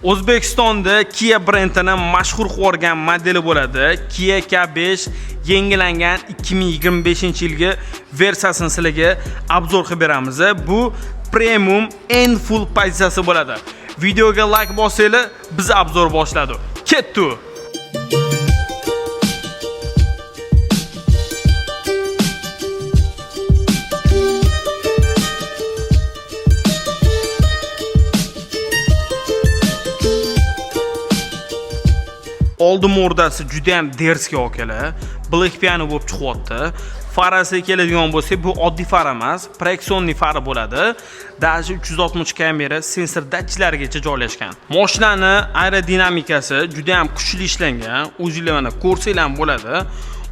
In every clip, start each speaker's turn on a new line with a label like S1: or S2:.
S1: O'zbekistonda Kia brendining mashhur qilgan modeli bo'ladi. Kia K5 yangilangan 2025-yilgi versiyasini sizlarga obzor qilib beramiz. Bu premium en full pozitsiyasi bo'ladi. Videoga like bosinglar, biz obzor boshladi. Ketdi. Oldin mordasi juda ham derski okalar. Black piano bo'lib chiqyapti. Farasi keladigan bo'lsa, bu oddiy far emas, proyeksionniy far bo'ladi. Даже 360 kamera sensor datchiklarigacha joylashgan. Mashinani aerodinamikasi juda ham kuchli ishlangan. O'zingizlar mana ko'rsanglar bo'ladi.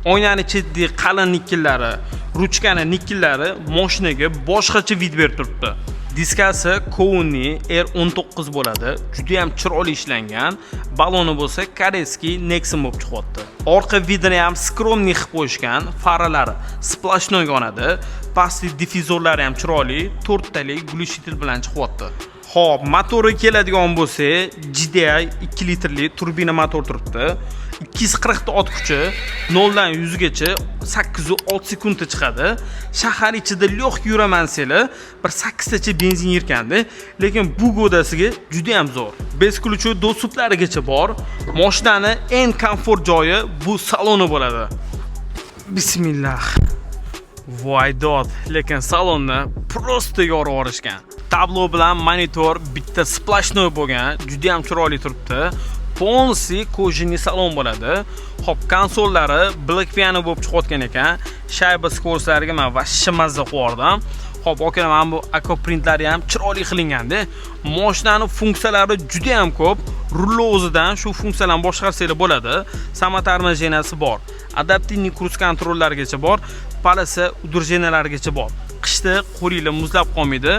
S1: Oynani chetidagi qalin nikkellari, ruchkani nikkellari mashinaga boshqacha vid berib turibdi. Diskasi Kowni R19 bo'ladi. Juda ham chiroyli ishlangan. Baloni bo'lsa koreyskiy Nexon bo'lib chiqyapti. Orqa vidini ham skromniy qilib qo'yishgan. Faralari splashnoy yonadi. Pastli difuzorlari ham chiroyli. 4 talik glushитель bilan chiqyapti. Xo'p, motori keladigan bo'lsa, GDI 2 litrli turbina motor turibdi. 240 ot kuchi 0 dan 100 gacha 8-6 sekundda chiqadi. Shahar ichida lo'q yuramansizlar, bir 8 tacha benzin yirkandi, lekin bu godasiga juda ham zo'r. 5 ключи do'suplarigacha bor. Mashinani eng komfort joyi bu saloni bo'ladi. Bismillah. Voy dod, lekin salonni prosta yorib yuborishgan. Tablo bilan monitor bitta splashnoy bo'lgan, juda ham chiroyli turibdi. Полностью кожаный salon bo'ladi. Xo'p, konsollari Black piano bo'lib chiqayotgan ekan. Shayba skorslarga men vashshi mazza qo'yardim. Xo'p, okalar, mana bu akoprintlar ham chiroyli qilinganda. Mashinaning funksiyalari juda ham ko'p. Rulni o'zidan shu funksiyalarni boshqarsanglar bo'ladi. Samotarmajenasi bor. Adaptivniy kruz kontrollargacha bor. Palasa udurjenalarigacha bor. Qishda qo'linglar muzlab qolmaydi.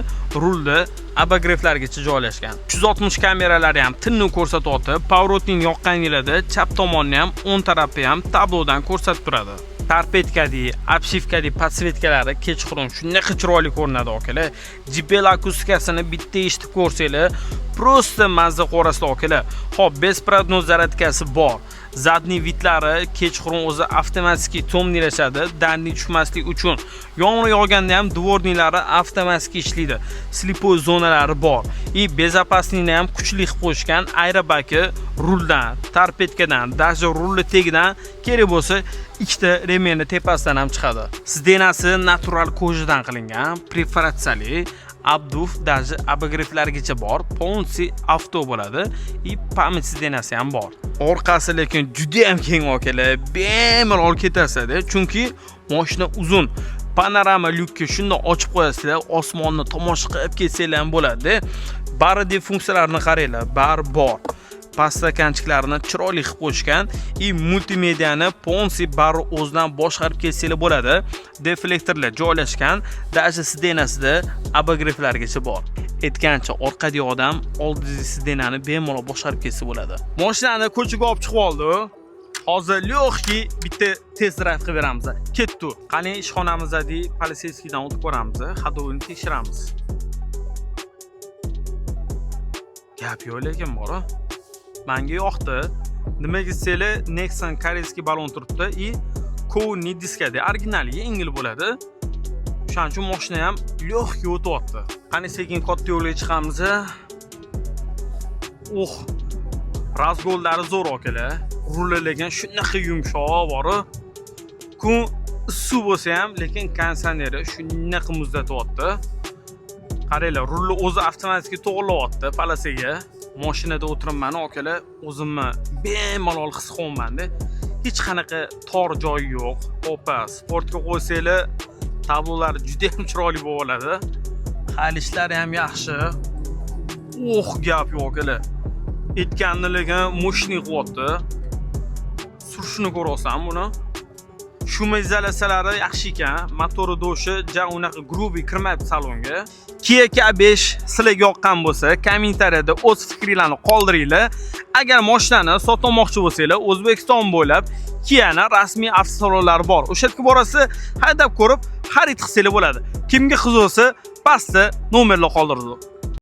S1: Rulda abagreftlargacha joylashgan. 360 kameralari ham tinni ko'rsatyapti. Pavorotning yoqqaninglarda chap tomonni ham, o'ng tarafni ham tablodan ko'rsatib turadi. Tarpetkadagi, obshivkadagi podsvetkalari kechqurun shunaqa chiroyli ko'rinadi okalar. JBL akustikasini bitta eshitib ko'rsanglar, prosta mazza qo'rasizlar okalar. Xo'p, besprodnoz zaradkasi bor. Zadniy vidlari kechqurun o'zi avtomatik tomnilashadi, darni tushmaslik uchun. Yomg'ir yog'ganda ham dvorniylari avtomatik ishlaydi. Slipoy zonalari bor. Bezopaslikni ham kuchli qilib qo'yishgan. Aerobagi ruldan, tarpetkadan, даже rulli tegidan kerak bo'lsa, ikkita remenni tepasidan ham chiqadi. Sidenasi natural ko'jadan qilingan, preferatsiyali. Abduf даже abagreftlargacha bor, полностью avto bo'ladi. Pamit sidenasi ham bor. Orqasi lekin juda ham keng okalar, bemalol ketasizlar, chunki mashina uzun. Panorama lyukni shunda ochib qo'yasizlar, osmonni tomosha qilib ketsanglar ham bo'ladi. Baridagi funksiyalarni qaranglar, bari bor. Pastakanchiklarini chiroyli qilib qo'yishgan. Multimediani полностью bari o'zidan boshqarib ketsanglar bo'ladi. Deflektorlar joylashgan, даже sidenasida abagreflargacha bor. Aytgancha orqadagi odam oldidagi sidenani bemalol boshqarib ketsa bo'ladi. Mashinani ko'chaga olib chiqib oldi. Hozir lo'qki bitta test drive qilib beramiz. Ketdi. Qani ishxonamizdagi politsiyskidan o'tib ko'ramiz, hadovini tekshiramiz. Gap yo'q lekin bor. Menga yoqdi. Nimaga desanglar, Nexon koreyskiy balon turibdi. Kowni diskada originali yengil bo'ladi. Shuning uchun mashina ham lo'qga o'tyapti. Qani sekin katta yo'lga chiqamiz. Razgollari zo'r okalar. Rullagan shunaqa yumshoq bor. Kun issiq bo'lsa ham, lekin konditsioneri shunaqa muzlatyapti. Qaranglar, rulni o'zi avtomatik to'g'rilayapti palasaga. Mashinada o'tiribman okalar, o'zimni bemalol his qilyapman-da. Hech qanaqa tor joyi yo'q. Opa, sportga qo'ysanglar, tablolari juda ham chiroyli bo'ladi. Halishlari ham yaxshi. Gap yo'q okalar. Aytganimda lekin mashina qilyapti. Surishini ko'rasan buni. Shuma izolyatsiyalari yaxshi ekan. Motori do'shi ja unaqa grubiy kirmaydi salonga. Kia K5 sizlarga yoqqan bo'lsa, kommentariyada o'z fikringizni qoldiringlar. Agar mashinani sotmoqchi bo'lsanglar, O'zbekiston bo'ylab Kia'ning rasmiy avtosalonlari bor. O'sha yerga borasiz, haydab ko'rib, xarid qilsanglar bo'ladi. Kimga qiziq bo'lsa, pastda nomerlar qoldirdik.